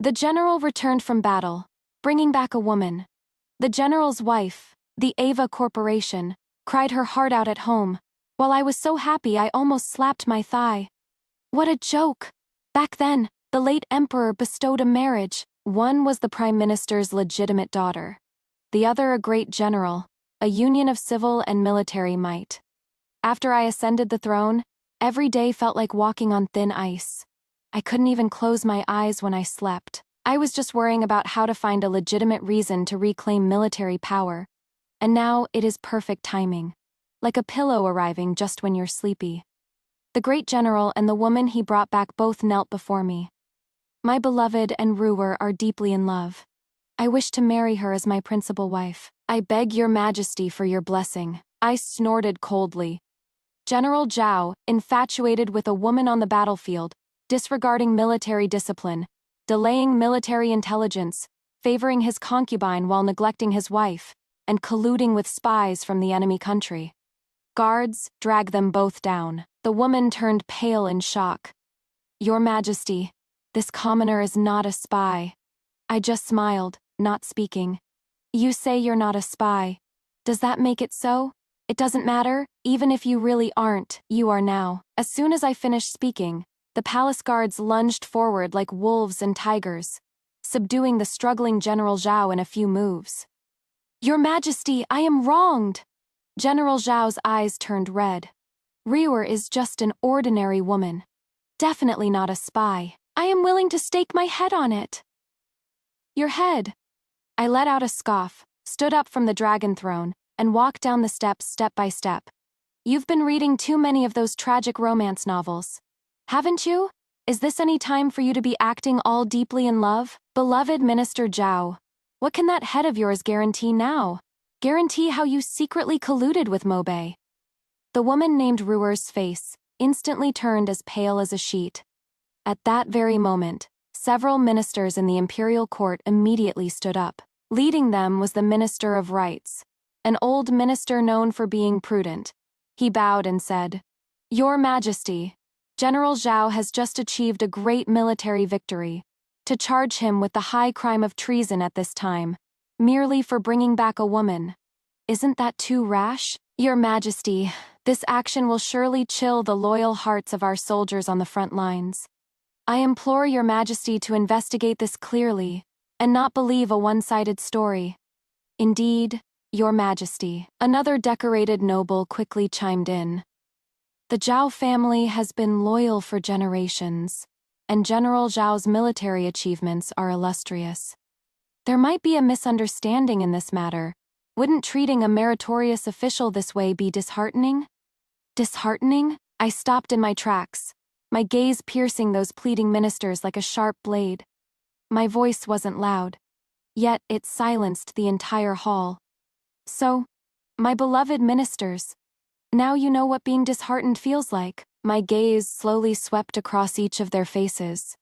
The general returned from battle, bringing back a woman. The general's wife, the Ava Corporation, cried her heart out at home, while I was so happy I almost slapped my thigh. What a joke! Back then, the late emperor bestowed a marriage. One was the prime minister's legitimate daughter, the other a great general, a union of civil and military might. After I ascended the throne, every day felt like walking on thin ice. I couldn't even close my eyes when I slept. I was just worrying about how to find a legitimate reason to reclaim military power. And now it is perfect timing. Like a pillow arriving just when you're sleepy. The great general and the woman he brought back both knelt before me. My beloved and ruler are deeply in love. I wish to marry her as my principal wife. I beg your majesty for your blessing. I snorted coldly. General Zhao, infatuated with a woman on the battlefield, disregarding military discipline, delaying military intelligence, favoring his concubine while neglecting his wife, and colluding with spies from the enemy country. Guards, drag them both down. The woman turned pale in shock. Your Majesty, this commoner is not a spy. I just smiled, not speaking. You say you're not a spy. Does that make it so? It doesn't matter, even if you really aren't, you are now. As soon as I finished speaking, the palace guards lunged forward like wolves and tigers, subduing the struggling General Zhao in a few moves. Your Majesty, I am wronged! General Zhao's eyes turned red. Riwer is just an ordinary woman. Definitely not a spy. I am willing to stake my head on it. Your head. I let out a scoff, stood up from the dragon throne, and walked down the steps step by step. You've been reading too many of those tragic romance novels. Haven't you? Is this any time for you to be acting all deeply in love? Beloved Minister Zhao, what can that head of yours guarantee now? Guarantee how you secretly colluded with Mobe. The woman named Ruer's face instantly turned as pale as a sheet. At that very moment, several ministers in the imperial court immediately stood up. Leading them was the Minister of Rights, an old minister known for being prudent. He bowed and said, Your Majesty, General Zhao has just achieved a great military victory. To charge him with the high crime of treason at this time, merely for bringing back a woman. Isn't that too rash? Your Majesty, this action will surely chill the loyal hearts of our soldiers on the front lines. I implore Your Majesty to investigate this clearly, and not believe a one-sided story. Indeed, Your Majesty. Another decorated noble quickly chimed in. The Zhao family has been loyal for generations, and General Zhao's military achievements are illustrious. There might be a misunderstanding in this matter. Wouldn't treating a meritorious official this way be disheartening? Disheartening? I stopped in my tracks, my gaze piercing those pleading ministers like a sharp blade. My voice wasn't loud, yet it silenced the entire hall. So, my beloved ministers, now you know what being disheartened feels like. My gaze slowly swept across each of their faces,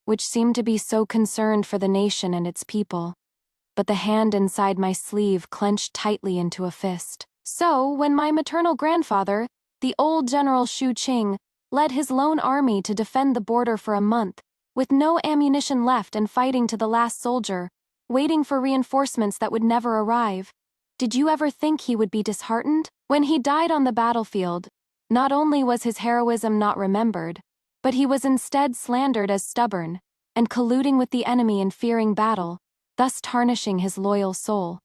which seemed to be so concerned for the nation and its people. But the hand inside my sleeve clenched tightly into a fist. So, when my maternal grandfather, the old General Xu Qing, led his lone army to defend the border for a month, with no ammunition left and fighting to the last soldier, waiting for reinforcements that would never arrive, did you ever think he would be disheartened? When he died on the battlefield, not only was his heroism not remembered, but he was instead slandered as stubborn, and colluding with the enemy in fearing battle, thus tarnishing his loyal soul.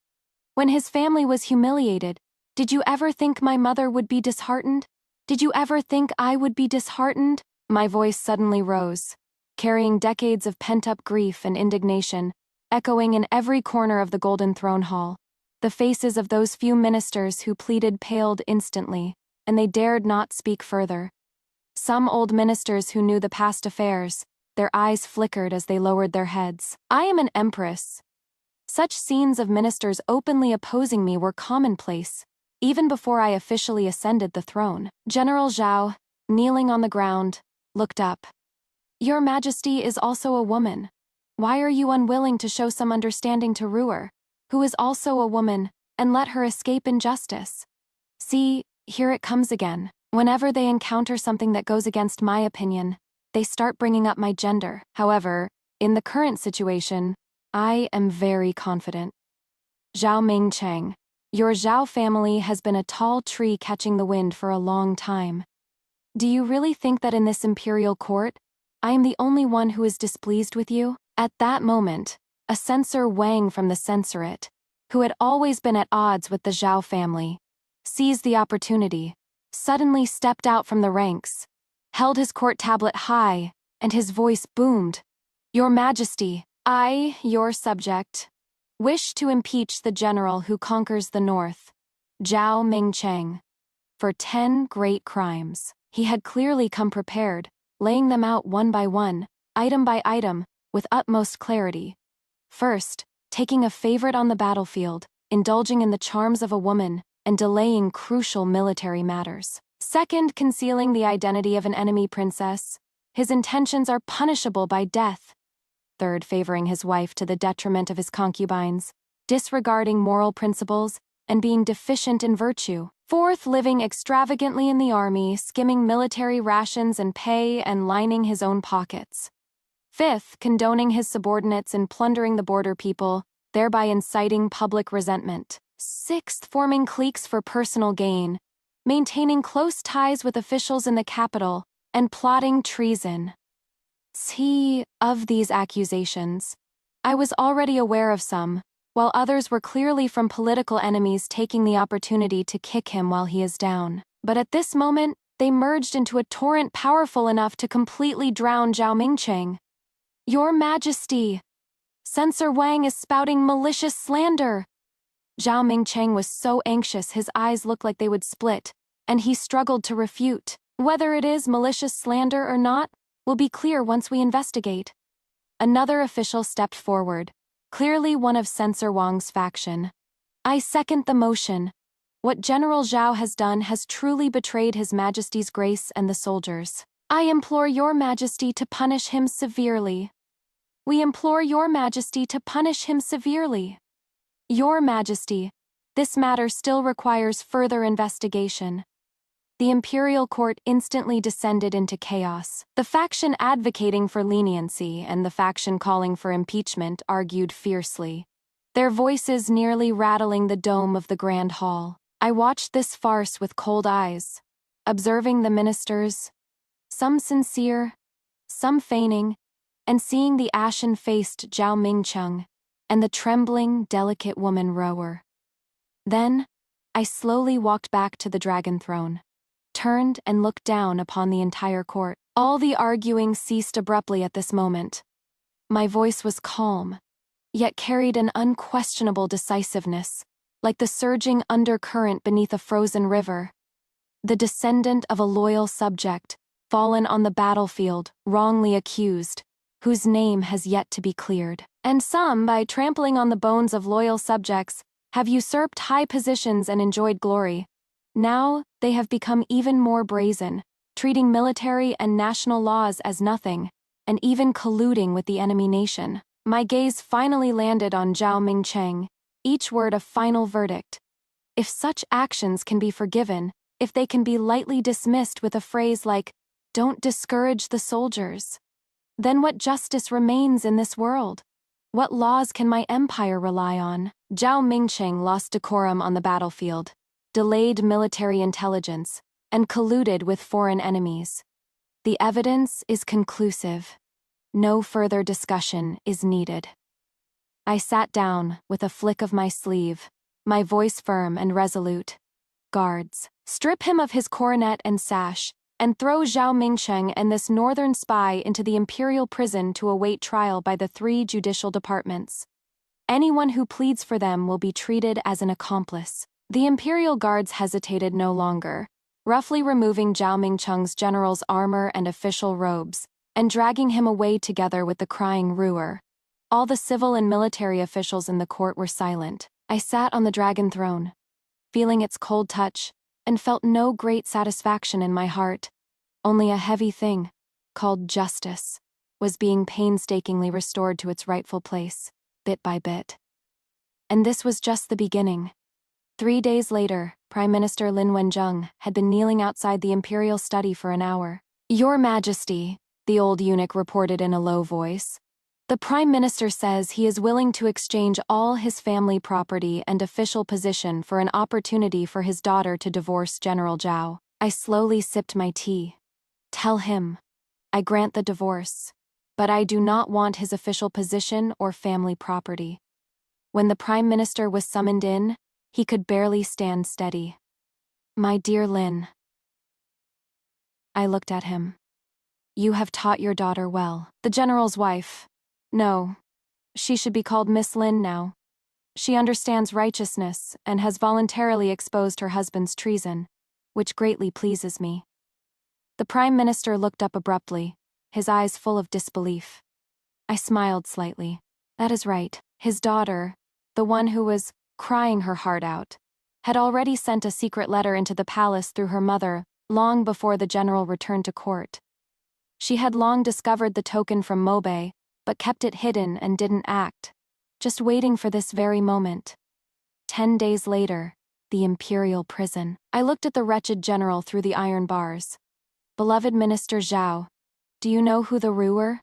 When his family was humiliated, did you ever think my mother would be disheartened? Did you ever think I would be disheartened? My voice suddenly rose, carrying decades of pent-up grief and indignation, echoing in every corner of the Golden Throne Hall. The faces of those few ministers who pleaded paled instantly, and they dared not speak further. Some old ministers who knew the past affairs, their eyes flickered as they lowered their heads. I am an empress. Such scenes of ministers openly opposing me were commonplace, even before I officially ascended the throne. General Zhao, kneeling on the ground, looked up. Your Majesty is also a woman. Why are you unwilling to show some understanding to Ruer, who is also a woman, and let her escape injustice? See, here it comes again. Whenever they encounter something that goes against my opinion, they start bringing up my gender. However, In the current situation, I am very confident. Zhao Mingcheng, your Zhao family has been a tall tree catching the wind for a long time. Do you really think that in this imperial court, I am the only one who is displeased with you? At that moment, a censor Wang from the censorate, who had always been at odds with the Zhao family, seized the opportunity, suddenly stepped out from the ranks, held his court tablet high, and his voice boomed. Your Majesty, I, your subject, wish to impeach the general who conquers the north, Zhao Mingcheng, for 10 great crimes. He had clearly come prepared, laying them out one by one, item by item, with utmost clarity. First, taking a favorite on the battlefield, indulging in the charms of a woman, and delaying crucial military matters. Second, concealing the identity of an enemy princess. His intentions are punishable by death. Third, favoring his wife to the detriment of his concubines, disregarding moral principles, and being deficient in virtue. Fourth, living extravagantly in the army, skimming military rations and pay and lining his own pockets. Fifth, condoning his subordinates in plundering the border people, thereby inciting public resentment. Sixth, forming cliques for personal gain, maintaining close ties with officials in the capital, and plotting treason. Of these accusations, I was already aware of some, while others were clearly from political enemies taking the opportunity to kick him while he is down. But at this moment, they merged into a torrent powerful enough to completely drown Zhao Mingcheng. Your Majesty! Censor Wang is spouting malicious slander! Zhao Mingcheng was so anxious his eyes looked like they would split, and he struggled to refute. Whether it is malicious slander or not, will be clear once we investigate. Another official stepped forward, clearly one of Censor Wang's faction. I second the motion. What General Zhao has done has truly betrayed His Majesty's grace and the soldiers. I implore Your Majesty to punish him severely. We implore Your Majesty to punish him severely. Your Majesty, this matter still requires further investigation. The imperial court instantly descended into chaos. The faction advocating for leniency and the faction calling for impeachment argued fiercely, their voices nearly rattling the dome of the Grand Hall. I watched this farce with cold eyes, observing the ministers, some sincere, some feigning, and seeing the ashen-faced Zhao Mingcheng and the trembling, delicate woman rower. Then, I slowly walked back to the dragon throne, turned and looked down upon the entire court. All the arguing ceased abruptly at this moment. My voice was calm, yet carried an unquestionable decisiveness, like the surging undercurrent beneath a frozen river. The descendant of a loyal subject, fallen on the battlefield, wrongly accused, whose name has yet to be cleared. And some, by trampling on the bones of loyal subjects, have usurped high positions and enjoyed glory. Now, they have become even more brazen, treating military and national laws as nothing, and even colluding with the enemy nation. My gaze finally landed on Zhao Mingcheng, each word a final verdict. If such actions can be forgiven, if they can be lightly dismissed with a phrase like, "Don't discourage the soldiers," then what justice remains in this world? What laws can my empire rely on? Zhao Mingcheng lost decorum on the battlefield, delayed military intelligence, and colluded with foreign enemies. The evidence is conclusive. No further discussion is needed. I sat down with a flick of my sleeve, my voice firm and resolute. Guards, strip him of his coronet and sash, and throw Zhao Mingcheng and this northern spy into the imperial prison to await trial by the 3 judicial departments. Anyone who pleads for them will be treated as an accomplice. The imperial guards hesitated no longer, roughly removing Zhao Mingcheng's general's armor and official robes, and dragging him away together with the crying ruler. All the civil and military officials in the court were silent. I sat on the dragon throne, feeling its cold touch, and felt no great satisfaction in my heart. Only a heavy thing, called justice, was being painstakingly restored to its rightful place, bit by bit. And this was just the beginning. 3 days later, Prime Minister Lin Wenzheng had been kneeling outside the imperial study for an hour. "Your Majesty," the old eunuch reported in a low voice, The Prime Minister says he is willing to exchange all his family property and official position for an opportunity for his daughter to divorce General Zhao. I slowly sipped my tea. Tell him. I grant the divorce. But I do not want his official position or family property. When the Prime Minister was summoned in, he could barely stand steady. My dear Lin. I looked at him. You have taught your daughter well. The general's wife. No. She should be called Miss Lin now. She understands righteousness and has voluntarily exposed her husband's treason, which greatly pleases me. The Prime Minister looked up abruptly, his eyes full of disbelief. I smiled slightly. That is right. His daughter, the one who was crying her heart out, had already sent a secret letter into the palace through her mother long before the general returned to court. She had long discovered the token from Mobe, but kept it hidden and didn't act, just waiting for this very moment. 10 days later, the imperial prison. I looked at the wretched general through the iron bars. Beloved Minister Zhao, do you know who the ruler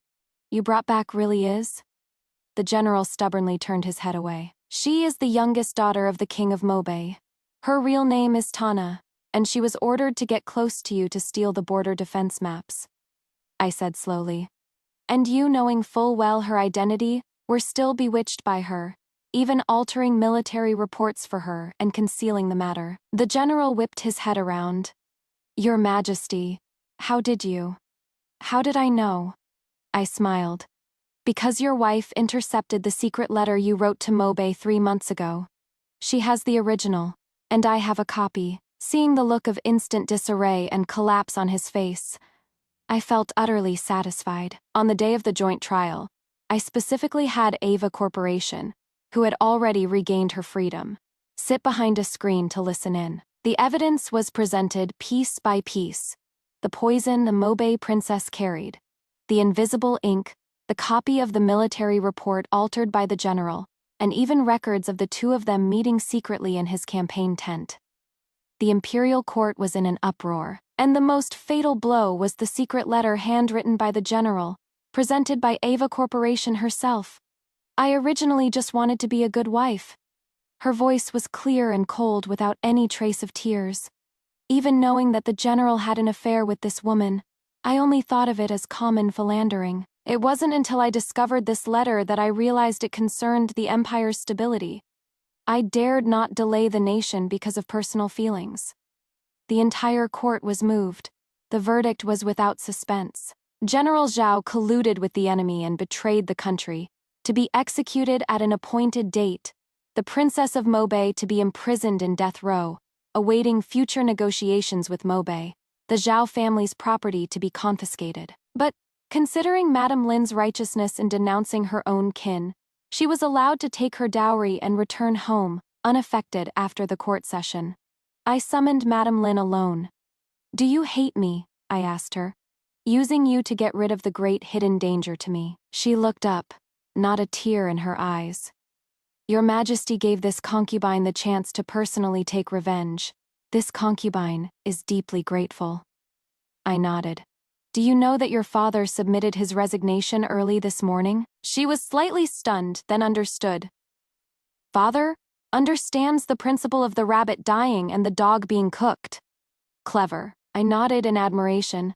you brought back really is? The general stubbornly turned his head away. She is the youngest daughter of the king of Mobe. Her real name is Tana, and she was ordered to get close to you to steal the border defense maps. I said slowly. And you, knowing full well her identity, were still bewitched by her, even altering military reports for her and concealing the matter. The general whipped his head around. Your Majesty, how did you? How did I know? I smiled. Because your wife intercepted the secret letter you wrote to Mobe 3 months ago. She has the original, and I have a copy. Seeing the look of instant disarray and collapse on his face, I felt utterly satisfied. On the day of the joint trial, I specifically had Ava Corporation, who had already regained her freedom, sit behind a screen to listen in. The evidence was presented piece by piece. The poison the Mobe princess carried, the invisible ink, the copy of the military report altered by the general, and even records of the two of them meeting secretly in his campaign tent. The imperial court was in an uproar, and the most fatal blow was the secret letter handwritten by the general, presented by Ava Corporation herself. I originally just wanted to be a good wife. Her voice was clear and cold without any trace of tears. Even knowing that the general had an affair with this woman, I only thought of it as common philandering. It wasn't until I discovered this letter that I realized it concerned the empire's stability. I dared not delay the nation because of personal feelings. The entire court was moved. The verdict was without suspense. General Zhao colluded with the enemy and betrayed the country, to be executed at an appointed date, the Princess of Mobe to be imprisoned in death row, awaiting future negotiations with Mobe, the Zhao family's property to be confiscated. But, considering Madame Lin's righteousness in denouncing her own kin, she was allowed to take her dowry and return home, unaffected after the court session. I summoned Madame Lin alone. Do you hate me? I asked her. Using you to get rid of the great hidden danger to me. She looked up, not a tear in her eyes. Your Majesty gave this concubine the chance to personally take revenge. This concubine is deeply grateful. I nodded. Do you know that your father submitted his resignation early this morning? She was slightly stunned, then understood. Father? Understands the principle of the rabbit dying and the dog being cooked. Clever. I nodded in admiration.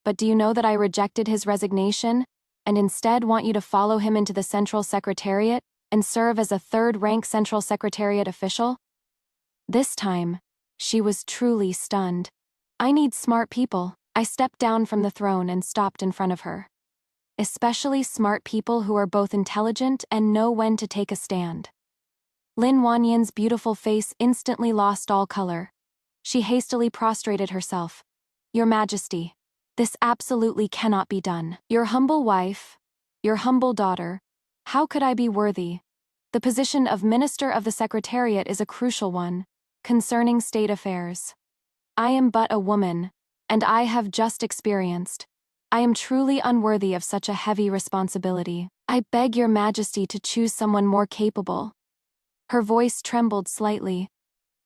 But do you know that I rejected his resignation, and instead want you to follow him into the Central Secretariat and serve as a third-rank Central Secretariat official? This time, she was truly stunned. I need smart people. I stepped down from the throne and stopped in front of her. Especially smart people who are both intelligent and know when to take a stand. Lin Wanyan's beautiful face instantly lost all color. She hastily prostrated herself. Your Majesty, this absolutely cannot be done. Your humble wife, your humble daughter, how could I be worthy? The position of Minister of the Secretariat is a crucial one, concerning state affairs. I am but a woman, and I have just experienced. I am truly unworthy of such a heavy responsibility. I beg your Majesty to choose someone more capable. Her voice trembled slightly.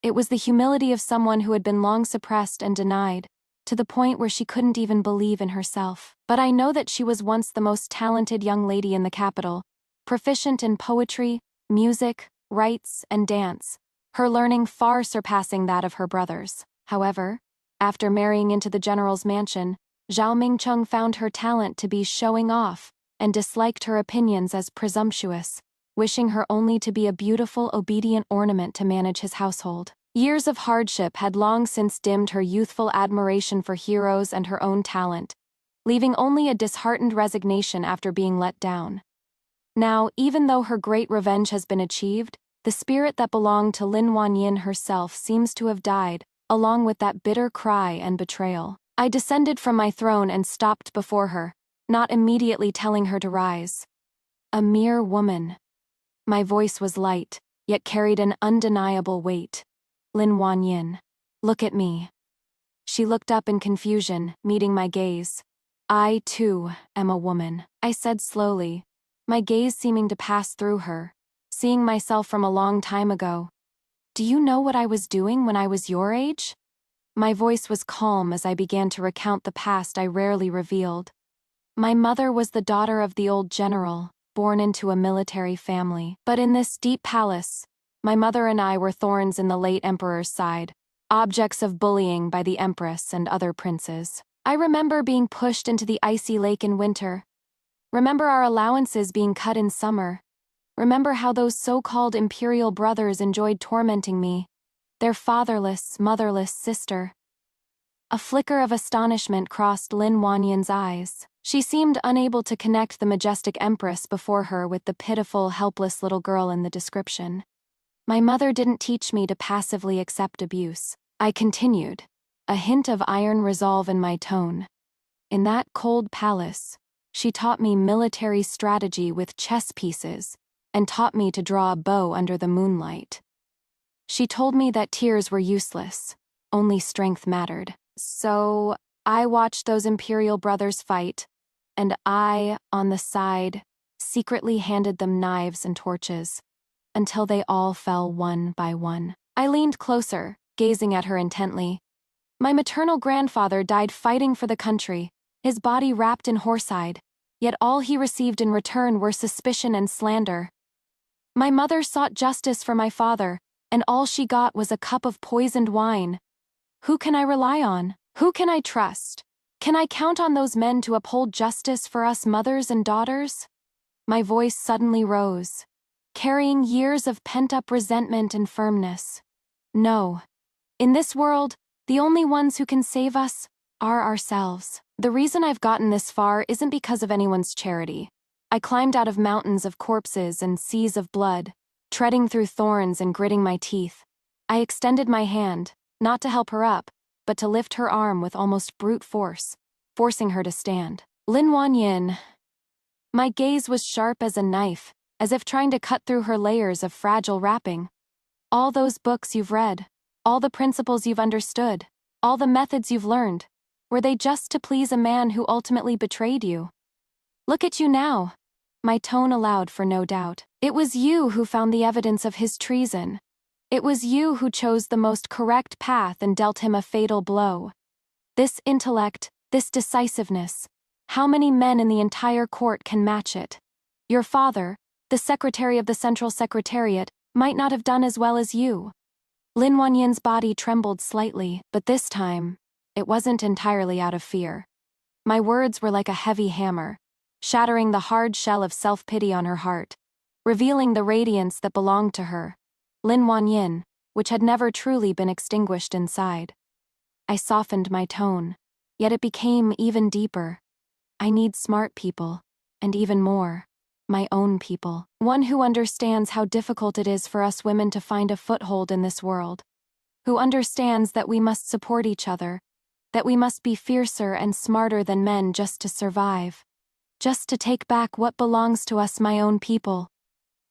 It was the humility of someone who had been long suppressed and denied, to the point where she couldn't even believe in herself. But I know that she was once the most talented young lady in the capital, proficient in poetry, music, rites, and dance, her learning far surpassing that of her brothers. However, after marrying into the general's mansion, Zhao Mingcheng found her talent to be showing off and disliked her opinions as presumptuous, wishing her only to be a beautiful, obedient ornament to manage his household. Years of hardship had long since dimmed her youthful admiration for heroes and her own talent, leaving only a disheartened resignation after being let down. Now, even though her great revenge has been achieved, the spirit that belonged to Lin Wanyin herself seems to have died, along with that bitter cry and betrayal. I descended from my throne and stopped before her, not immediately telling her to rise. A mere woman. My voice was light, yet carried an undeniable weight. Lin Wanyin, look at me. She looked up in confusion, meeting my gaze. I, too, am a woman, I said slowly, my gaze seeming to pass through her, seeing myself from a long time ago. Do you know what I was doing when I was your age? My voice was calm as I began to recount the past I rarely revealed. My mother was the daughter of the old general, born into a military family. But in this deep palace, my mother and I were thorns in the late emperor's side, objects of bullying by the empress and other princes. I remember being pushed into the icy lake in winter. Remember our allowances being cut in summer. Remember how those so-called imperial brothers enjoyed tormenting me, their fatherless, motherless sister. A flicker of astonishment crossed Lin Wanyin's eyes. She seemed unable to connect the majestic empress before her with the pitiful, helpless little girl in the description. My mother didn't teach me to passively accept abuse. I continued, a hint of iron resolve in my tone. In that cold palace, she taught me military strategy with chess pieces, and taught me to draw a bow under the moonlight. She told me that tears were useless, only strength mattered. So, I watched those imperial brothers fight, and I, on the side, secretly handed them knives and torches, until they all fell one by one. I leaned closer, gazing at her intently. My maternal grandfather died fighting for the country, his body wrapped in horsehide, yet all he received in return were suspicion and slander. My mother sought justice for my father, and all she got was a cup of poisoned wine. Who can I rely on? Who can I trust? Can I count on those men to uphold justice for us mothers and daughters? My voice suddenly rose, carrying years of pent-up resentment and firmness. No. In this world, the only ones who can save us are ourselves. The reason I've gotten this far isn't because of anyone's charity. I climbed out of mountains of corpses and seas of blood, treading through thorns and gritting my teeth. I extended my hand, not to help her up, but to lift her arm with almost brute force, forcing her to stand. Lin Wanyin. My gaze was sharp as a knife, as if trying to cut through her layers of fragile wrapping. All those books you've read, all the principles you've understood, all the methods you've learned, were they just to please a man who ultimately betrayed you? Look at you now. My tone allowed for no doubt. It was you who found the evidence of his treason. It was you who chose the most correct path and dealt him a fatal blow. This intellect, this decisiveness, how many men in the entire court can match it? Your father, the secretary of the Central Secretariat, might not have done as well as you. Lin Wanyin's body trembled slightly, but this time, it wasn't entirely out of fear. My words were like a heavy hammer, shattering the hard shell of self-pity on her heart, revealing the radiance that belonged to her, Lin Wanyin, which had never truly been extinguished inside. I softened my tone, yet it became even deeper. I need smart people, and even more, my own people. One who understands how difficult it is for us women to find a foothold in this world, who understands that we must support each other, that we must be fiercer and smarter than men just to survive, just to take back what belongs to us, my own people.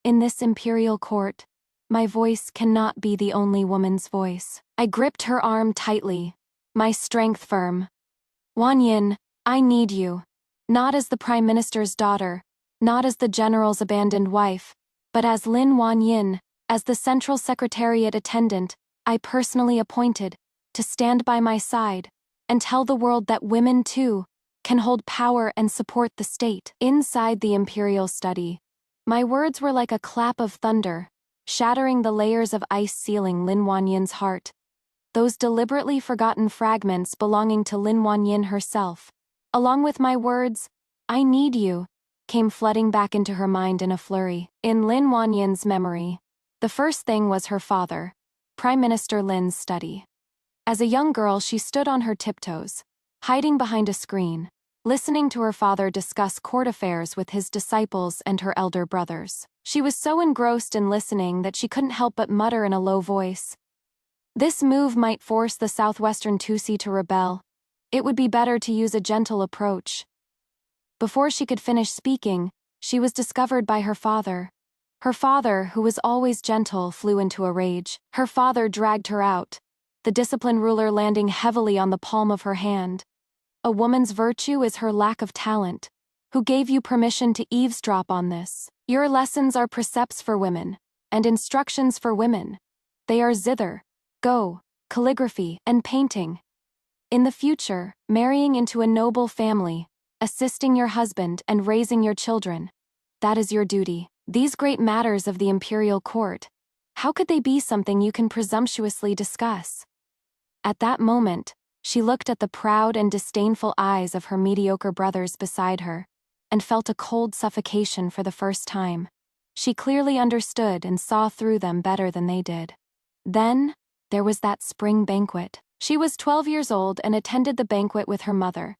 In this imperial court, my voice cannot be the only woman's voice. I gripped her arm tightly, my strength firm. Wanyin, I need you. Not as the Prime Minister's daughter, not as the General's abandoned wife, but as Lin Wanyin, as the Central Secretariat attendant I personally appointed, to stand by my side, and tell the world that women, too, can hold power and support the state. Inside the imperial study, my words were like a clap of thunder, shattering the layers of ice sealing Lin Wanyan's heart. Those deliberately forgotten fragments belonging to Lin Wanyan herself, along with my words, "I need you," came flooding back into her mind in a flurry. In Lin Wanyan's memory, the first thing was her father, Prime Minister Lin's study. As a young girl, she stood on her tiptoes, hiding behind a screen, listening to her father discuss court affairs with his disciples and her elder brothers. She was so engrossed in listening that she couldn't help but mutter in a low voice, "This move might force the southwestern Tusi to rebel. It would be better to use a gentle approach." Before she could finish speaking, she was discovered by her father. Her father, who was always gentle, flew into a rage. Her father dragged her out, the discipline ruler landing heavily on the palm of her hand. "A woman's virtue is her lack of talent. Who gave you permission to eavesdrop on this? Your lessons are precepts for women, and instructions for women. They are zither, go, calligraphy, and painting. In the future, marrying into a noble family, assisting your husband and raising your children. That is your duty. These great matters of the imperial court, how could they be something you can presumptuously discuss?" At that moment, she looked at the proud and disdainful eyes of her mediocre brothers beside her, and felt a cold suffocation for the first time. She clearly understood and saw through them better than they did. Then, there was that spring banquet. She was 12 years old and attended the banquet with her mother.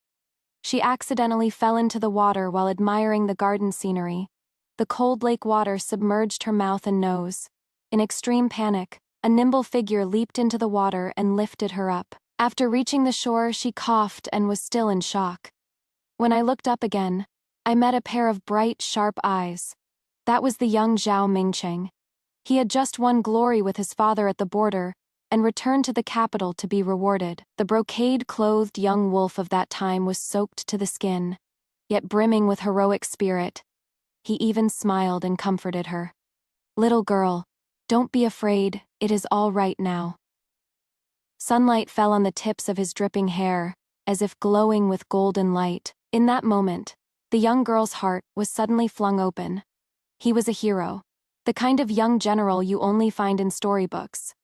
She accidentally fell into the water while admiring the garden scenery. The cold lake water submerged her mouth and nose. In extreme panic, a nimble figure leaped into the water and lifted her up. After reaching the shore, she coughed and was still in shock. When I looked up again, I met a pair of bright, sharp eyes. That was the young Zhao Mingcheng. He had just won glory with his father at the border, and returned to the capital to be rewarded. The brocade-clothed young wolf of that time was soaked to the skin, yet brimming with heroic spirit. He even smiled and comforted her. "Little girl, don't be afraid, it is all right now." Sunlight fell on the tips of his dripping hair, as if glowing with golden light. In that moment, the young girl's heart was suddenly flung open. He was a hero, the kind of young general you only find in storybooks.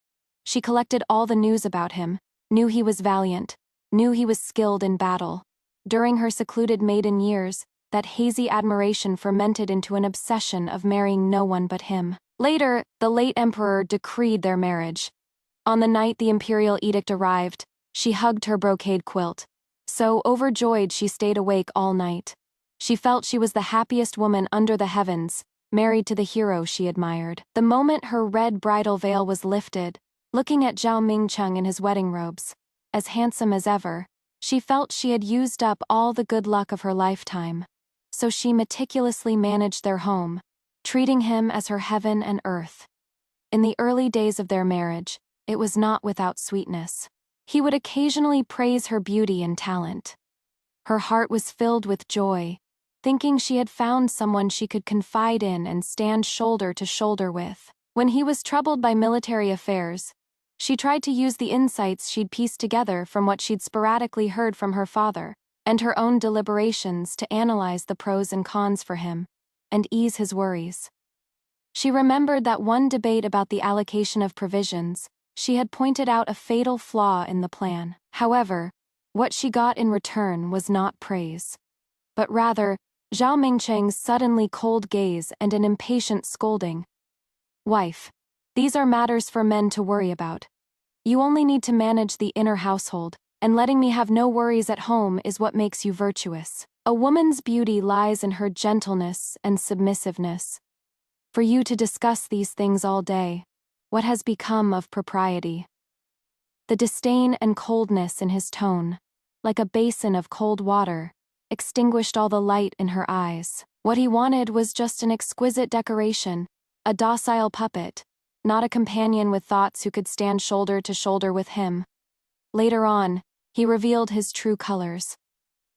She collected all the news about him, knew he was valiant, knew he was skilled in battle. During her secluded maiden years, that hazy admiration fermented into an obsession of marrying no one but him. Later, the late emperor decreed their marriage. On the night the imperial edict arrived, she hugged her brocade quilt. So overjoyed she stayed awake all night. She felt she was the happiest woman under the heavens, married to the hero she admired. The moment her red bridal veil was lifted, looking at Zhao Mingcheng in his wedding robes, as handsome as ever, she felt she had used up all the good luck of her lifetime. So she meticulously managed their home, treating him as her heaven and earth. In the early days of their marriage, it was not without sweetness. He would occasionally praise her beauty and talent. Her heart was filled with joy, thinking she had found someone she could confide in and stand shoulder to shoulder with. When he was troubled by military affairs, she tried to use the insights she'd pieced together from what she'd sporadically heard from her father, and her own deliberations to analyze the pros and cons for him, and ease his worries. She remembered that one debate about the allocation of provisions, she had pointed out a fatal flaw in the plan. However, what she got in return was not praise, but rather, Zhao Mingcheng's suddenly cold gaze and an impatient scolding. "Wife, these are matters for men to worry about. You only need to manage the inner household, and letting me have no worries at home is what makes you virtuous. A woman's beauty lies in her gentleness and submissiveness. For you to discuss these things all day, what has become of propriety?" The disdain and coldness in his tone, like a basin of cold water, extinguished all the light in her eyes. What he wanted was just an exquisite decoration, a docile puppet, not a companion with thoughts who could stand shoulder to shoulder with him. Later on, he revealed his true colors.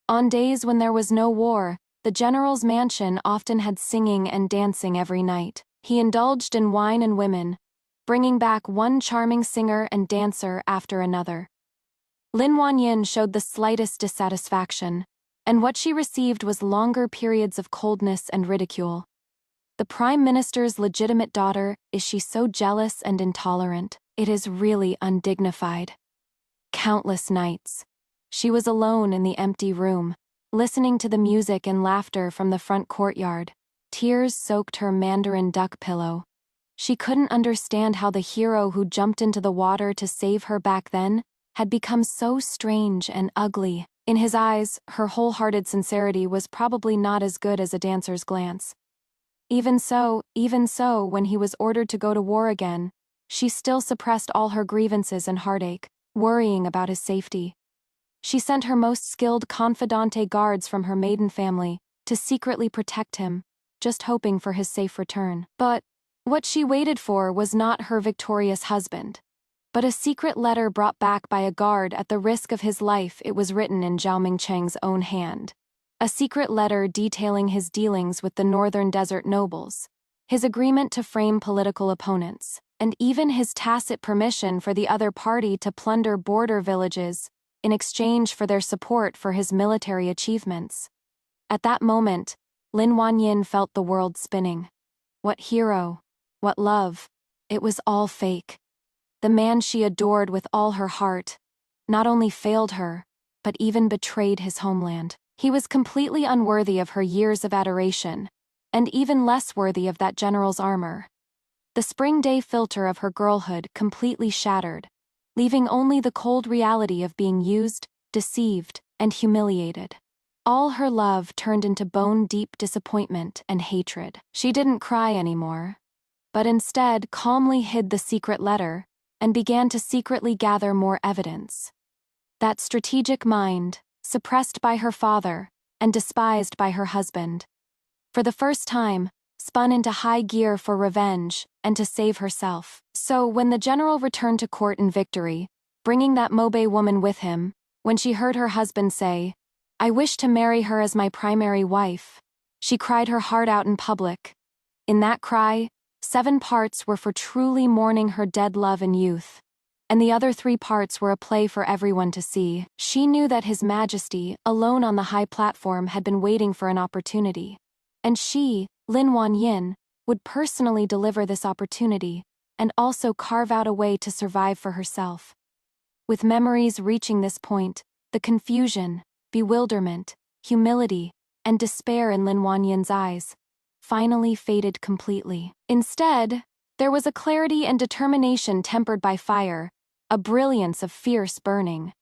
On days when there was no war, the general's mansion often had singing and dancing every night. He indulged in wine and women, bringing back one charming singer and dancer after another. Lin Wanyin showed the slightest dissatisfaction, and what she received was longer periods of coldness and ridicule. The Prime Minister's legitimate daughter, is she so jealous and intolerant? It is really undignified. Countless nights. She was alone in the empty room, listening to the music and laughter from the front courtyard. Tears soaked her mandarin duck pillow. She couldn't understand how the hero who jumped into the water to save her back then had become so strange and ugly. In his eyes, her wholehearted sincerity was probably not as good as a dancer's glance. Even so, when he was ordered to go to war again, she still suppressed all her grievances and heartache, worrying about his safety. She sent her most skilled confidante guards from her maiden family to secretly protect him, just hoping for his safe return. But what she waited for was not her victorious husband, but a secret letter brought back by a guard at the risk of his life. It was written in Zhao Mingcheng's own hand. A secret letter detailing his dealings with the northern desert nobles, his agreement to frame political opponents, and even his tacit permission for the other party to plunder border villages in exchange for their support for his military achievements. At that moment, Lin Wanyin felt the world spinning. What hero? What love? It was all fake. The man she adored with all her heart not only failed her, but even betrayed his homeland. He was completely unworthy of her years of adoration, and even less worthy of that general's armor. The spring day filter of her girlhood completely shattered, leaving only the cold reality of being used, deceived, and humiliated. All her love turned into bone-deep disappointment and hatred. She didn't cry anymore, but instead calmly hid the secret letter and began to secretly gather more evidence. That strategic mind, suppressed by her father and despised by her husband, for the first time, spun into high gear for revenge and to save herself. So when the general returned to court in victory, bringing that Mobe woman with him, when she heard her husband say, "I wish to marry her as my primary wife," she cried her heart out in public. In that cry, 7 parts were for truly mourning her dead love and youth, and the other 3 parts were a play for everyone to see. She knew that His Majesty, alone on the high platform, had been waiting for an opportunity, and she, Lin Wanyin, would personally deliver this opportunity and also carve out a way to survive for herself. With memories reaching this point, the confusion, bewilderment, humility, and despair in Lin Wanyin's eyes finally faded completely. Instead, there was a clarity and determination tempered by fire, a brilliance of fierce burning.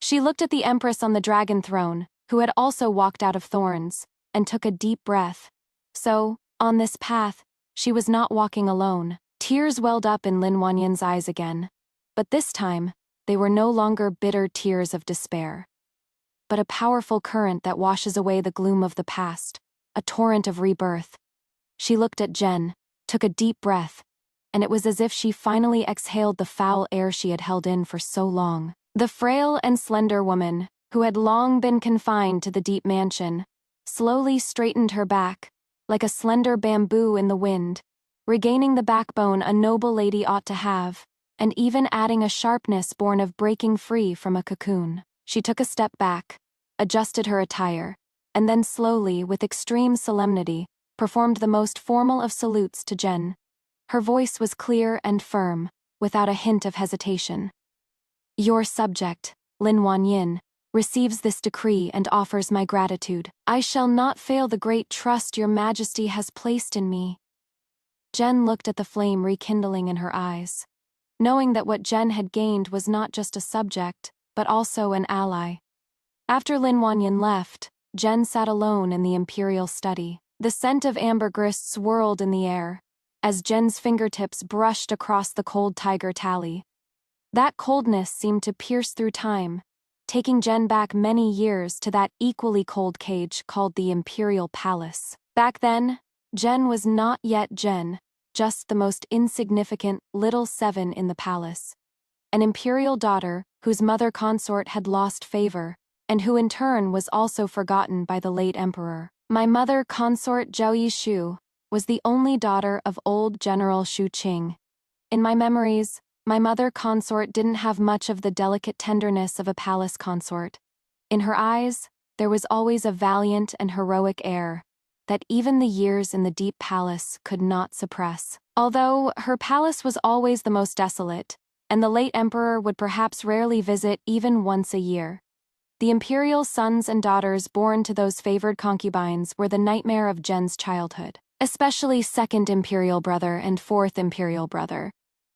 She looked at the empress on the dragon throne, who had also walked out of thorns, and took a deep breath. So, on this path, she was not walking alone. Tears welled up in Lin Wanyin's eyes again, but this time, they were no longer bitter tears of despair, but a powerful current that washes away the gloom of the past, a torrent of rebirth. She looked at Jen, took a deep breath, and it was as if she finally exhaled the foul air she had held in for so long. The frail and slender woman, who had long been confined to the deep mansion, slowly straightened her back, like a slender bamboo in the wind, regaining the backbone a noble lady ought to have, and even adding a sharpness born of breaking free from a cocoon. She took a step back, adjusted her attire, and then slowly, with extreme solemnity, performed the most formal of salutes to Jen. Her voice was clear and firm, without a hint of hesitation. "Your subject, Lin Wanyin, receives this decree and offers my gratitude. I shall not fail the great trust your Majesty has placed in me." Jen looked at the flame rekindling in her eyes, knowing that what Jen had gained was not just a subject, but also an ally. After Lin Wanyin left, Jen sat alone in the imperial study. The scent of ambergris swirled in the air, as Jen's fingertips brushed across the cold tiger tally. That coldness seemed to pierce through time, taking Jen back many years to that equally cold cage called the Imperial Palace. Back then, Jen was not yet Jen, just the most insignificant little 7 in the palace. An imperial daughter whose mother consort had lost favor, and who in turn was also forgotten by the late emperor. My mother consort Zhao Yishu was the only daughter of old General Shu Qing. In my memories, My mother consort didn't have much of the delicate tenderness of a palace consort. In her eyes, there was always a valiant and heroic air that even the years in the deep palace could not suppress. Although her palace was always the most desolate, and the late emperor would perhaps rarely visit even once a year, the imperial sons and daughters born to those favored concubines were the nightmare of Jen's childhood, especially second imperial brother and fourth imperial brother,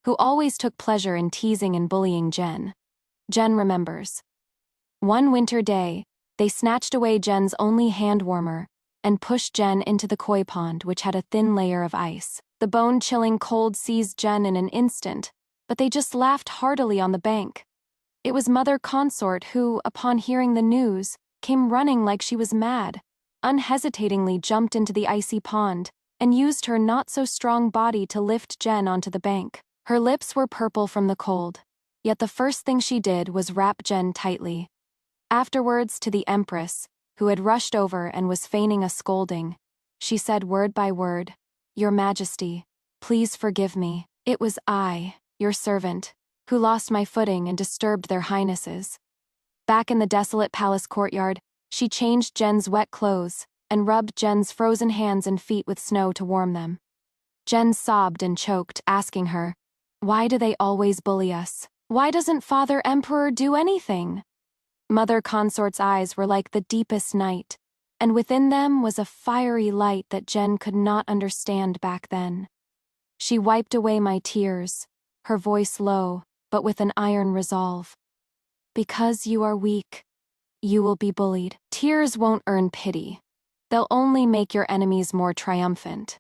who always took pleasure in teasing and bullying Jen. Jen remembers. One winter day, they snatched away Jen's only hand warmer and pushed Jen into the koi pond, which had a thin layer of ice. The bone-chilling cold seized Jen in an instant, but they just laughed heartily on the bank. It was Mother Consort who, upon hearing the news, came running like she was mad, unhesitatingly jumped into the icy pond, and used her not-so-strong body to lift Jen onto the bank. Her lips were purple from the cold, yet the first thing she did was wrap Jen tightly. Afterwards, to the empress, who had rushed over and was feigning a scolding, she said word by word, "Your Majesty, please forgive me. It was I, your servant, who lost my footing and disturbed their highnesses." Back in the desolate palace courtyard, she changed Jen's wet clothes and rubbed Jen's frozen hands and feet with snow to warm them. Jen sobbed and choked, asking her, "Why do they always bully us? Why doesn't Father Emperor do anything?" Mother Consort's eyes were like the deepest night, and within them was a fiery light that Jen could not understand back then. She wiped away my tears, her voice low, but with an iron resolve. "Because you are weak, you will be bullied. Tears won't earn pity. They'll only make your enemies more triumphant."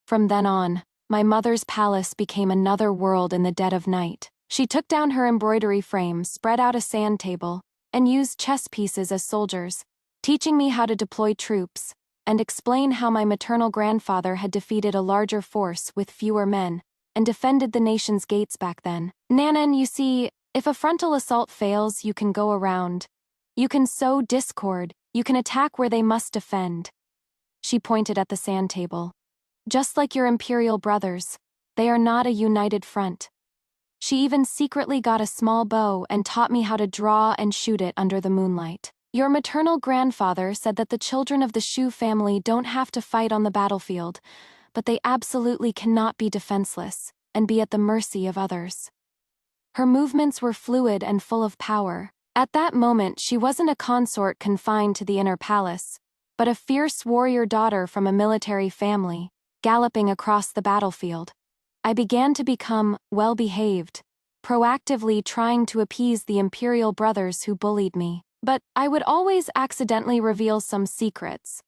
From then on, my mother's palace became another world in the dead of night. She took down her embroidery frame, spread out a sand table, and used chess pieces as soldiers, teaching me how to deploy troops, and explain how my maternal grandfather had defeated a larger force with fewer men, and defended the nation's gates back then. "Nanan, you see, if a frontal assault fails, you can go around. You can sow discord, you can attack where they must defend." She pointed at the sand table. "Just like your imperial brothers, they are not a united front." She even secretly got a small bow and taught me how to draw and shoot it under the moonlight. "Your maternal grandfather said that the children of the Shu family don't have to fight on the battlefield, but they absolutely cannot be defenseless and be at the mercy of others." Her movements were fluid and full of power. At that moment, she wasn't a consort confined to the inner palace, but a fierce warrior daughter from a military family, galloping across the battlefield. I began to become well-behaved, proactively trying to appease the imperial brothers who bullied me. But I would always accidentally reveal some secrets.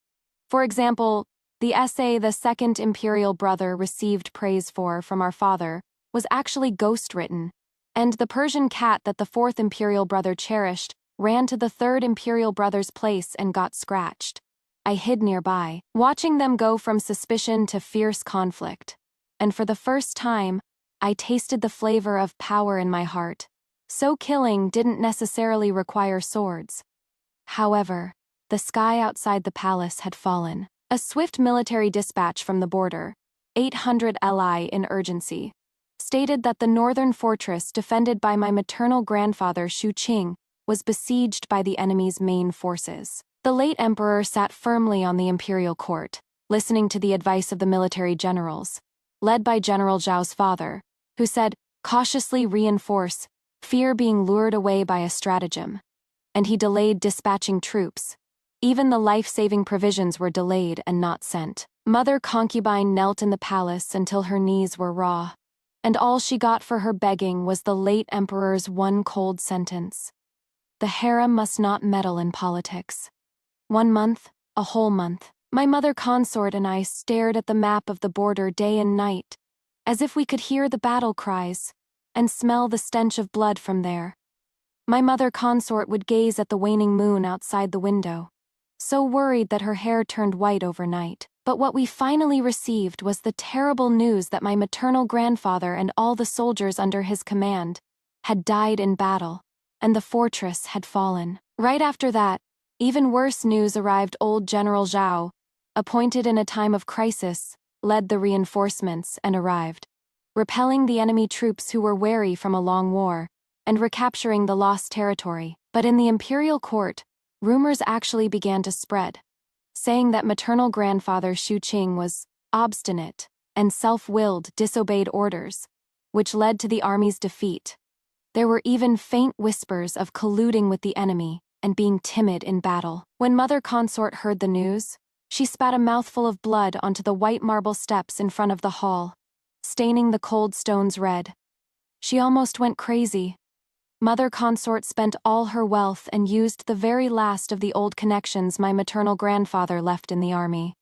For example, the essay the second imperial brother received praise for from our father was actually ghost-written, and the Persian cat that the fourth imperial brother cherished ran to the third imperial brother's place and got scratched. I hid nearby, watching them go from suspicion to fierce conflict. And for the first time, I tasted the flavor of power in my heart. So killing didn't necessarily require swords. However, the sky outside the palace had fallen. A swift military dispatch from the border, 800 Li in urgency, stated that the northern fortress defended by my maternal grandfather Shu Qing was besieged by the enemy's main forces. The late emperor sat firmly on the imperial court, listening to the advice of the military generals, led by General Zhao's father, who said, "Cautiously reinforce, fear being lured away by a stratagem." And he delayed dispatching troops. Even the life-saving provisions were delayed and not sent. Mother Concubine knelt in the palace until her knees were raw, and all she got for her begging was the late emperor's one cold sentence: "The harem must not meddle in politics." 1 month, a whole month. My mother consort and I stared at the map of the border day and night, as if we could hear the battle cries and smell the stench of blood from there. My mother consort would gaze at the waning moon outside the window, so worried that her hair turned white overnight. But what we finally received was the terrible news that my maternal grandfather and all the soldiers under his command had died in battle, and the fortress had fallen. Right after that, even worse news arrived. Old General Zhao, appointed in a time of crisis, led the reinforcements and arrived. repelling the enemy troops who were weary from a long war, and recapturing the lost territory. But in the imperial court, rumors actually began to spread, saying that maternal grandfather Xu Qing was obstinate and self-willed, disobeyed orders, which led to the army's defeat. There were even faint whispers of colluding with the enemy and being timid in battle. When Mother Consort heard the news, she spat a mouthful of blood onto the white marble steps in front of the hall, staining the cold stones red. She almost went crazy. Mother Consort spent all her wealth and used the very last of the old connections my maternal grandfather left in the army.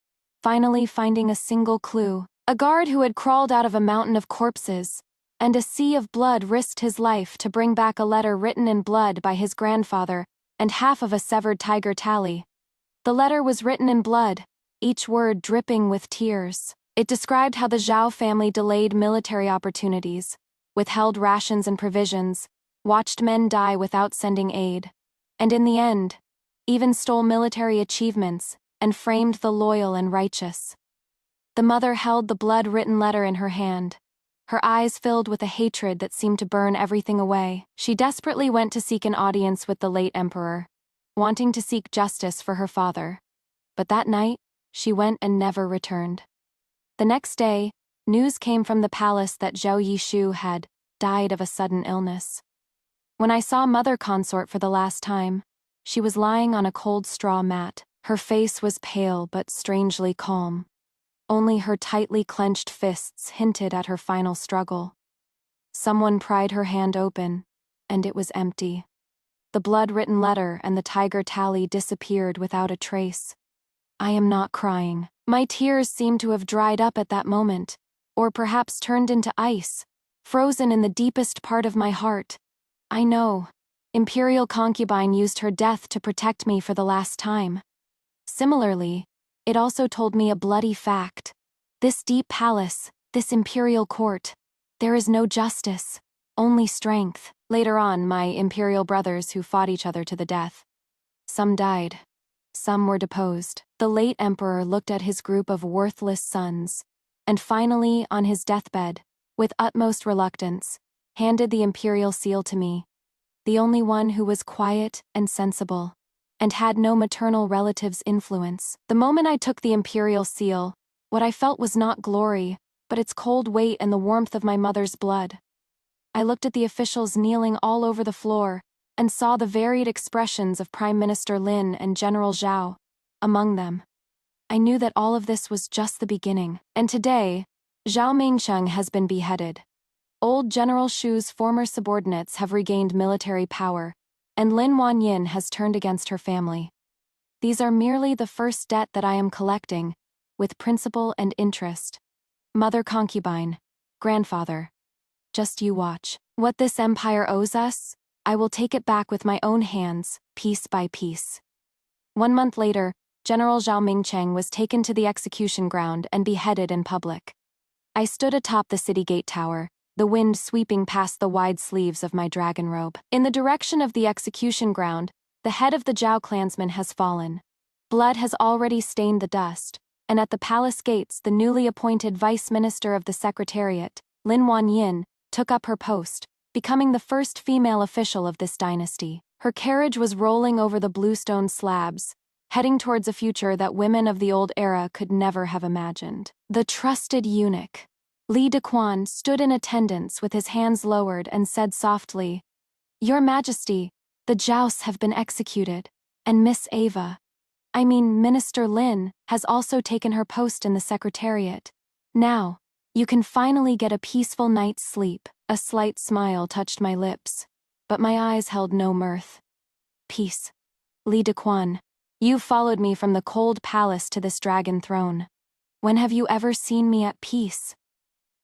Finally finding a single clue, a guard who had crawled out of a mountain of corpses and a sea of blood risked his life to bring back a letter written in blood by his grandfather and half of a severed tiger tally. The letter was written in blood, each word dripping with tears. It described how the Zhao family delayed military opportunities, withheld rations and provisions, watched men die without sending aid, and in the end, even stole military achievements and framed the loyal and righteous. The mother held the blood-written letter in her hand, her eyes filled with a hatred that seemed to burn everything away. She desperately went to seek an audience with the late emperor, wanting to seek justice for her father. But that night, she went and never returned. The next day, news came from the palace that Zhao Yishu had died of a sudden illness. When I saw Mother Consort for the last time, she was lying on a cold straw mat. Her face was pale but strangely calm. Only her tightly clenched fists hinted at her final struggle. Someone pried her hand open, and it was empty. The blood-written letter and the tiger tally disappeared without a trace. I am not crying. My tears seemed to have dried up at that moment, or perhaps turned into ice, frozen in the deepest part of my heart. I know. Imperial concubine used her death to protect me for the last time. Similarly, it also told me a bloody fact. This deep palace, this imperial court, there is no justice, only strength. Later on, my imperial brothers who fought each other to the death. Some died. Some were deposed. The late emperor looked at his group of worthless sons, and finally, on his deathbed, with utmost reluctance, handed the imperial seal to me, the only one who was quiet and sensible, and had no maternal relative's influence. The moment I took the imperial seal, what I felt was not glory, but its cold weight and the warmth of my mother's blood. I looked at the officials kneeling all over the floor, and saw the varied expressions of Prime Minister Lin and General Zhao among them. I knew that all of this was just the beginning, and today, Zhao Mingcheng has been beheaded. Old General Shu's former subordinates have regained military power, and Lin Wanyin has turned against her family. These are merely the first debt that I am collecting, with principal and interest. Mother concubine, grandfather, just you watch. What this empire owes us, I will take it back with my own hands, piece by piece. 1 month later, General Zhao Mingcheng was taken to the execution ground and beheaded in public. I stood atop the city gate tower, the wind sweeping past the wide sleeves of my dragon robe. In the direction of the execution ground, the head of the Zhao clansman has fallen. Blood has already stained the dust, and at the palace gates the newly appointed vice minister of the secretariat, Lin Wanyin, took up her post, becoming the first female official of this dynasty. Her carriage was rolling over the bluestone slabs, heading towards a future that women of the old era could never have imagined. The trusted eunuch, Li Dequan, stood in attendance with his hands lowered and said softly, "Your Majesty, the Zhaos have been executed, and Miss Minister Lin, has also taken her post in the secretariat. Now, you can finally get a peaceful night's sleep." A slight smile touched my lips, but my eyes held no mirth. "Peace. Li Dequan, you followed me from the cold palace to this dragon throne. When have you ever seen me at peace?"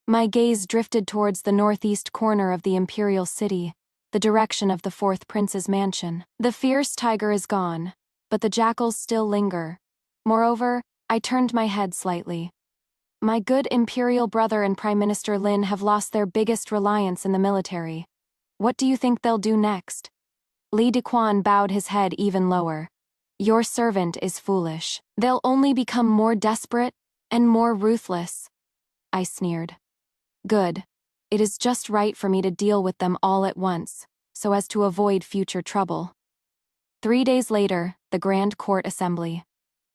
My gaze drifted towards the northeast corner of the imperial city, the direction of the fourth prince's mansion. The fierce tiger is gone, but the jackals still linger. Moreover, I turned my head slightly. My good imperial brother and Prime Minister Lin have lost their biggest reliance in the military. What do you think they'll do next? Li Dequan bowed his head even lower. "Your servant is foolish. They'll only become more desperate and more ruthless." I sneered. "Good. It is just right for me to deal with them all at once, so as to avoid future trouble. 3 days later, the Grand Court Assembly.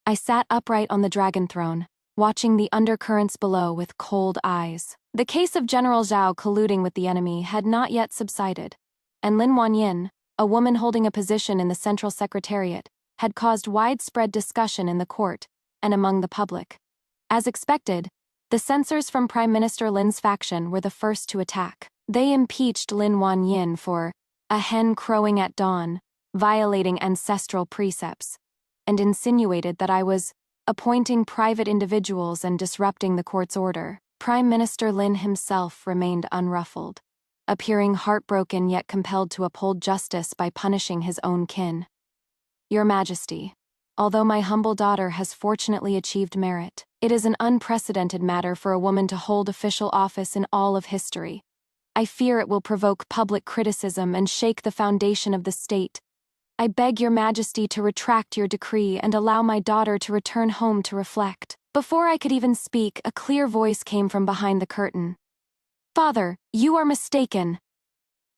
I sat upright on the dragon throne, watching the undercurrents below with cold eyes. The case of General Zhao colluding with the enemy had not yet subsided, and Lin Wanyin, a woman holding a position in the Central Secretariat, had caused widespread discussion in the court and among the public. As expected, the censors from Prime Minister Lin's faction were the first to attack. They impeached Lin Wanyin for a hen crowing at dawn, violating ancestral precepts, and insinuated that I was appointing private individuals and disrupting the court's order. Prime Minister Lin himself remained unruffled, appearing heartbroken yet compelled to uphold justice by punishing his own kin. Your Majesty, although my humble daughter has fortunately achieved merit, it is an unprecedented matter for a woman to hold official office in all of history. I fear it will provoke public criticism and shake the foundation of the state. I beg your Majesty to retract your decree and allow my daughter to return home to reflect. Before I could even speak, a clear voice came from behind the curtain. Father, you are mistaken.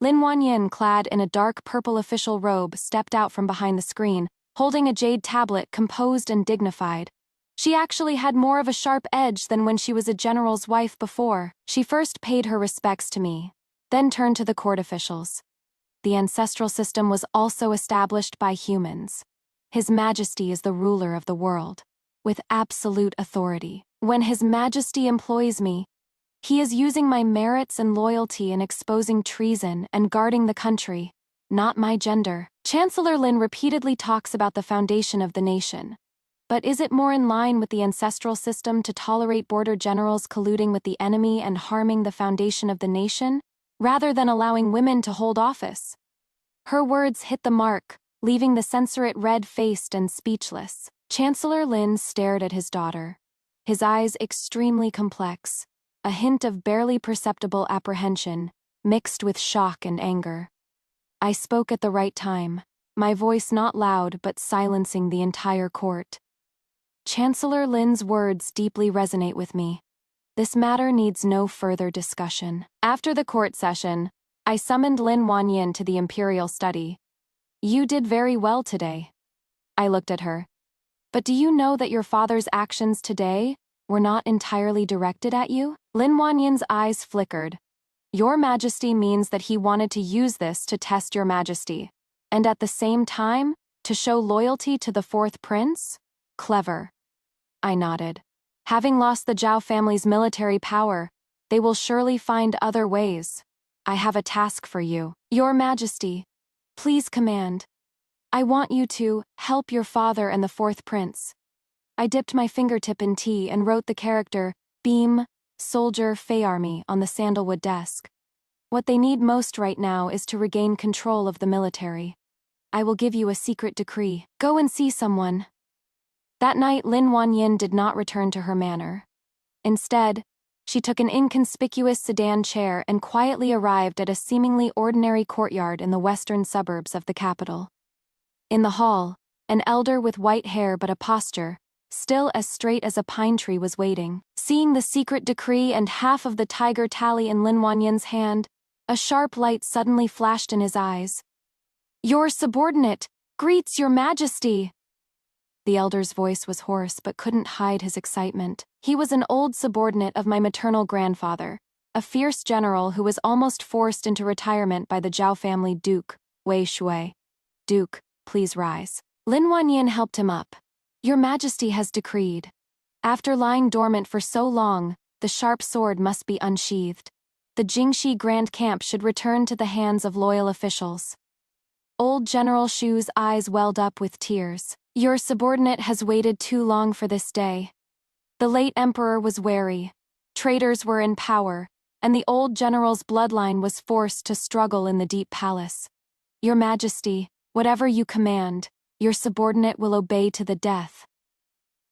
Lin Wanyin, clad in a dark purple official robe, stepped out from behind the screen, holding a jade tablet, composed and dignified. She actually had more of a sharp edge than when she was a general's wife before. She first paid her respects to me, then turned to the court officials. The ancestral system was also established by humans. His Majesty is the ruler of the world, with absolute authority. When His Majesty employs me, he is using my merits and loyalty in exposing treason and guarding the country, not my gender. Chancellor Lin repeatedly talks about the foundation of the nation. But is it more in line with the ancestral system to tolerate border generals colluding with the enemy and harming the foundation of the nation, rather than allowing women to hold office? Her words hit the mark, leaving the censorate red-faced and speechless. Chancellor Lin stared at his daughter, his eyes extremely complex, a hint of barely perceptible apprehension, mixed with shock and anger. I spoke at the right time, my voice not loud but silencing the entire court. Chancellor Lin's words deeply resonate with me. This matter needs no further discussion. After the court session, I summoned Lin Wanyin to the imperial study. You did very well today. I looked at her. But do you know that your father's actions today were not entirely directed at you? Lin Wanyin's eyes flickered. Your Majesty means that he wanted to use this to test your Majesty, and at the same time, to show loyalty to the fourth prince? Clever. I nodded. Having lost the Zhao family's military power, they will surely find other ways. I have a task for you. Your Majesty, please command. I want you to help your father and the fourth prince. I dipped my fingertip in tea and wrote the character, Beam, Soldier, Fey Army, on the sandalwood desk. What they need most right now is to regain control of the military. I will give you a secret decree. Go and see someone. That night, Lin Wanyin did not return to her manor. Instead, she took an inconspicuous sedan chair and quietly arrived at a seemingly ordinary courtyard in the western suburbs of the capital. In the hall, an elder with white hair but a posture, still as straight as a pine tree, was waiting. Seeing the secret decree and half of the tiger tally in Lin Wanyin's hand, a sharp light suddenly flashed in his eyes. Your subordinate greets your Majesty. The elder's voice was hoarse but couldn't hide his excitement. He was an old subordinate of my maternal grandfather, a fierce general who was almost forced into retirement by the Zhao family Duke, Wei Shui. Duke, please rise. Lin Wanyin helped him up. Your Majesty has decreed. After lying dormant for so long, the sharp sword must be unsheathed. The Jingxi Grand Camp should return to the hands of loyal officials. Old General Shu's eyes welled up with tears. Your subordinate has waited too long for this day. The late emperor was wary. Traitors were in power, and the old general's bloodline was forced to struggle in the deep palace. Your Majesty, whatever you command, your subordinate will obey to the death.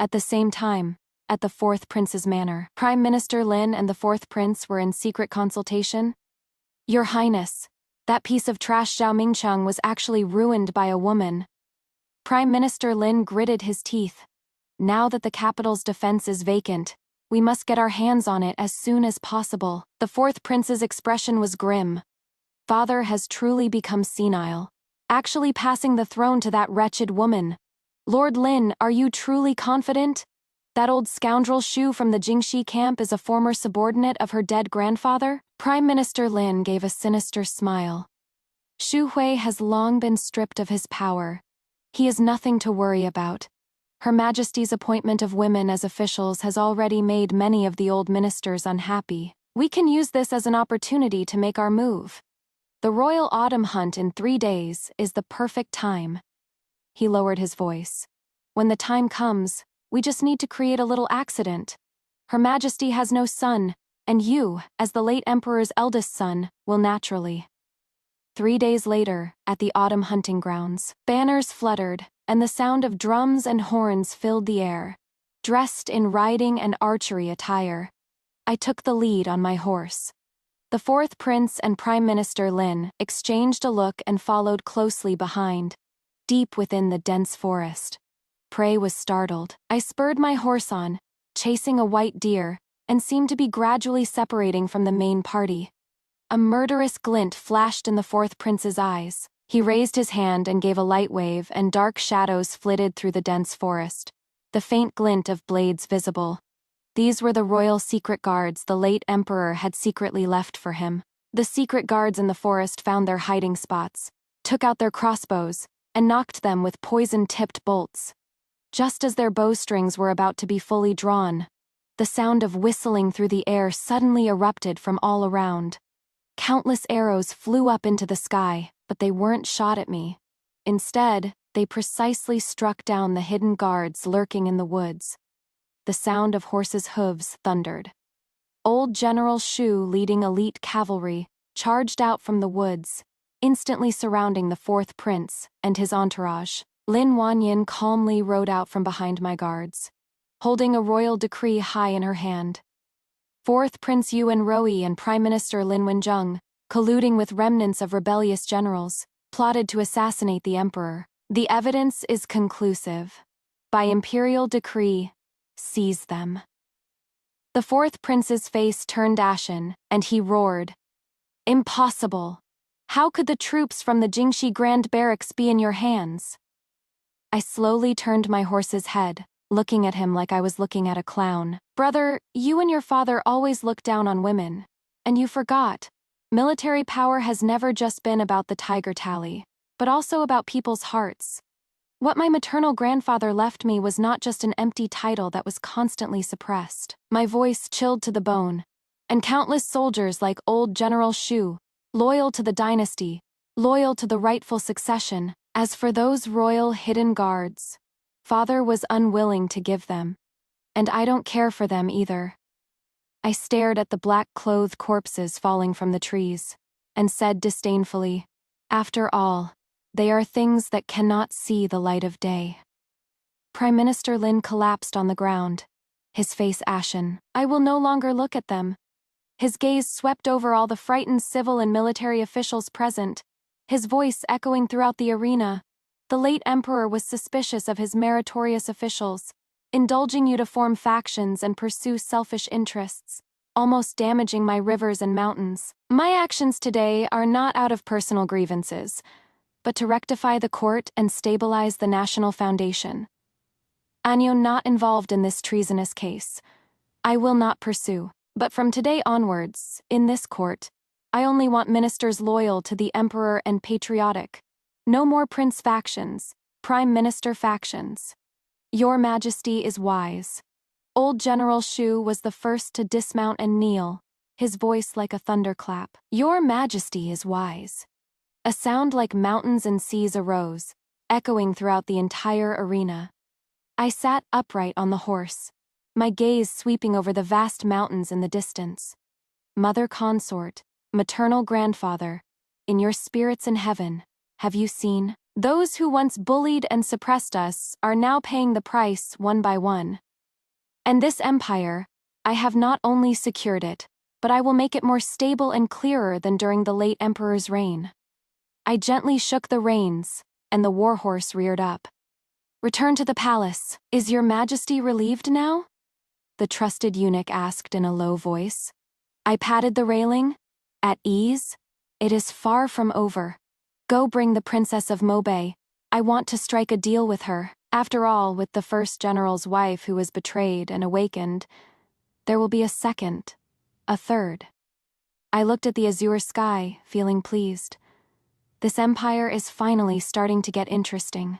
At the same time, at the fourth prince's manor, Prime Minister Lin and the fourth prince were in secret consultation. Your Highness, that piece of trash Zhao Mingcheng was actually ruined by a woman. Prime Minister Lin gritted his teeth. Now that the capital's defense is vacant, We must get our hands on it as soon as possible. The fourth prince's expression was grim. Father has truly become senile, actually passing the throne to that wretched woman. Lord Lin, are you truly confident? That old scoundrel Shu from the Jingxi camp is a former subordinate of her dead grandfather? Prime Minister Lin gave a sinister smile. Shu Hui has long been stripped of his power. He is nothing to worry about. Her Majesty's appointment of women as officials has already made many of the old ministers unhappy. We can use this as an opportunity to make our move. The royal autumn hunt in 3 days is the perfect time. He lowered his voice. When the time comes, we just need to create a little accident. Her Majesty has no son, and you, as the late Emperor's eldest son, will naturally. 3 days later, at the autumn hunting grounds, banners fluttered, and the sound of drums and horns filled the air. Dressed in riding and archery attire, I took the lead on my horse. The fourth prince and Prime Minister Lin exchanged a look and followed closely behind, deep within the dense forest. Prey was startled. I spurred my horse on, chasing a white deer, and seemed to be gradually separating from the main party. A murderous glint flashed in the fourth prince's eyes. He raised his hand and gave a light wave, and dark shadows flitted through the dense forest. The faint glint of blades visible. These were the royal secret guards the late emperor had secretly left for him. The secret guards in the forest found their hiding spots, took out their crossbows, and knocked them with poison-tipped bolts. Just as their bowstrings were about to be fully drawn, the sound of whistling through the air suddenly erupted from all around. Countless arrows flew up into the sky, but they weren't shot at me. Instead, they precisely struck down the hidden guards lurking in the woods. The sound of horses' hooves thundered. Old General Shu, leading elite cavalry, charged out from the woods, instantly surrounding the fourth prince and his entourage. Lin Wanyin calmly rode out from behind my guards, holding a royal decree high in her hand. Fourth Prince Yuan Roi and Prime Minister Lin Wenjung, colluding with remnants of rebellious generals, plotted to assassinate the emperor. The evidence is conclusive. By imperial decree, seize them. The fourth prince's face turned ashen, and he roared. Impossible! How could the troops from the Jingxi Grand Barracks be in your hands? I slowly turned my horse's head, looking at him like I was looking at a clown. Brother, you and your father always looked down on women. And you forgot. Military power has never just been about the tiger tally, but also about people's hearts. What my maternal grandfather left me was not just an empty title that was constantly suppressed. My voice chilled to the bone, and countless soldiers like old General Shu, loyal to the dynasty, loyal to the rightful succession. As for those royal hidden guards, Father was unwilling to give them. And I don't care for them either. I stared at the black-clothed corpses falling from the trees, and said disdainfully, after all, they are things that cannot see the light of day. Prime Minister Lin collapsed on the ground, his face ashen. I will no longer look at them. His gaze swept over all the frightened civil and military officials present, his voice echoing throughout the arena. The late emperor was suspicious of his meritorious officials, indulging you to form factions and pursue selfish interests, almost damaging my rivers and mountains. My actions today are not out of personal grievances, but to rectify the court and stabilize the national foundation. Anyo not involved in this treasonous case. I will not pursue, but from today onwards, in this court, I only want ministers loyal to the emperor and patriotic. No more prince factions, prime minister factions. Your Majesty is wise. Old General Shu was the first to dismount and kneel, his voice like a thunderclap. Your Majesty is wise. A sound like mountains and seas arose, echoing throughout the entire arena. I sat upright on the horse, my gaze sweeping over the vast mountains in the distance. Mother consort, maternal grandfather, in your spirits in heaven, have you seen? Those who once bullied and suppressed us are now paying the price one by one. And this empire, I have not only secured it, but I will make it more stable and clearer than during the late emperor's reign. I gently shook the reins, and the warhorse reared up. Return to the palace. Is your Majesty relieved now? the trusted eunuch asked in a low voice. I patted the railing. At ease? It is far from over. Go bring the Princess of Mobe. I want to strike a deal with her. After all, with the first general's wife who was betrayed and awakened, there will be a second, a third. I looked at the azure sky, feeling pleased. This empire is finally starting to get interesting.